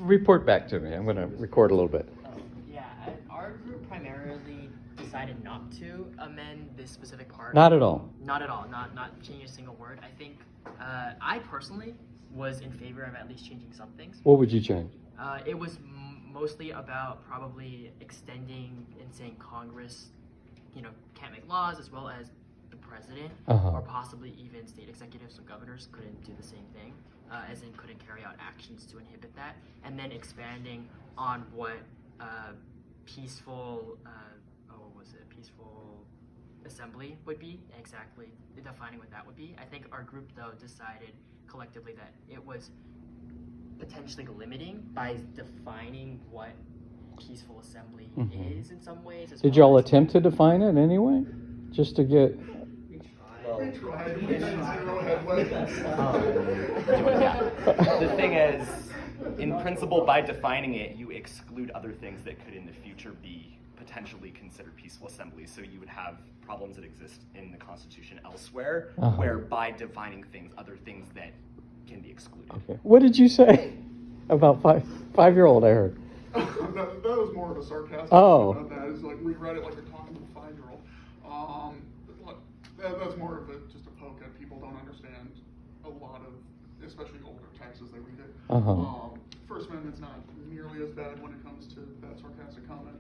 report back to me. I'm going to record a little bit. Yeah, our group primarily decided not to amend this specific part. Not at all. Not at all. Not change a single word. I think I personally was in favor of at least changing some things. What would you change? It was mostly about probably extending and saying Congress, can't make laws, as well as the president, or possibly even state executives, so governors couldn't do the same thing, as in couldn't carry out actions to inhibit that, and then expanding on what peaceful assembly would be, exactly defining what that would be. I think our group, though, decided collectively that it was potentially limiting by defining what peaceful assembly is in some ways. Did y'all attempt to define it anyway? Just to get... The thing is, in principle, by defining it, you exclude other things that could in the future be potentially considered peaceful assemblies. So you would have problems that exist in the Constitution elsewhere, where by defining things, other things that can be excluded. Okay. What did you say about five-year-old? I heard. that was more of a sarcasm. About that. It's like we read it like you're talking to a 5-year-old. That's more of just a poke at people don't understand a lot of, especially older texts as they read it. First Amendment's not nearly as bad when it comes to that sarcastic comment.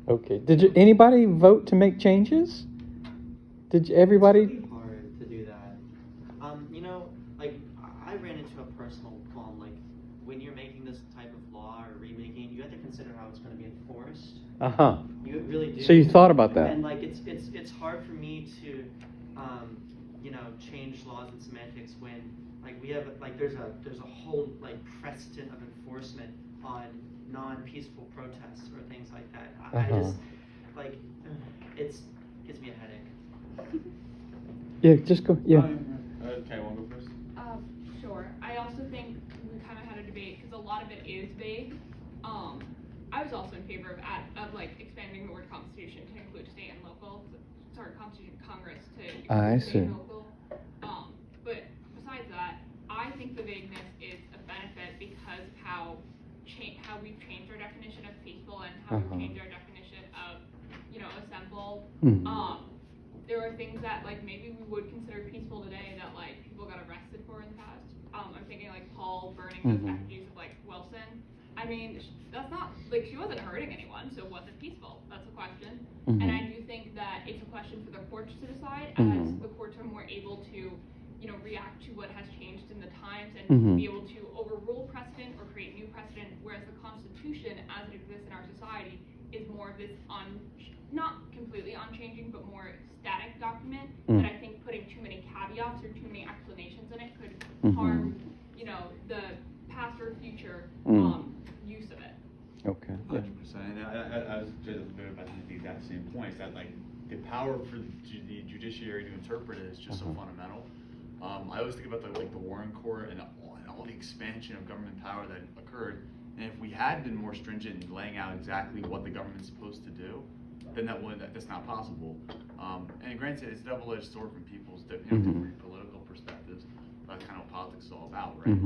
Okay. Did anybody vote to make changes? Did everybody? It's really hard to do that. Like I ran into a personal problem. Like when you're making this type of law or remaking, you have to consider how it's going to be enforced. You really do. So you thought about that? And like it's hard for me to, change laws and semantics when like we have like there's a whole like precedent of enforcement on non-peaceful protests or things like that. I just like it gives me a headache. Yeah, just go. Yeah. Okay, want to go first? Sure. I also think we kind of had a debate because a lot of it is vague. I was also in favor of like expanding the word Constitution to include state and local. Constitution, Congress to include state and local. But besides that, I think the vagueness is a benefit because of how we've changed our definition of peaceful and how we've changed our definition of assemble. There are things that like maybe we would consider peaceful today that like people got arrested for in the past. I'm thinking like Paul burning those effigies of like Wilson. I mean, that's not like she wasn't hurting anyone, so was it peaceful? That's a question. And I do think that it's a question for the courts to decide, as the courts are more able to react to what has changed in the times and be able to overrule precedent or create new precedent, whereas the Constitution, as it exists in our society, is more of this not completely unchanging, but more static document that I think putting too many caveats or too many explanations in it could harm, the past or future use of it. Okay. 100%. And I was just about to make the exact same points that like the power for the judiciary to interpret it is just so fundamental. I always think about the Warren Court and all the expansion of government power that occurred. And if we had been more stringent in laying out exactly what the government's supposed to do, then that's not possible. And granted, it's a double-edged sword from people's different political perspectives. That's kind of what politics is all about, right?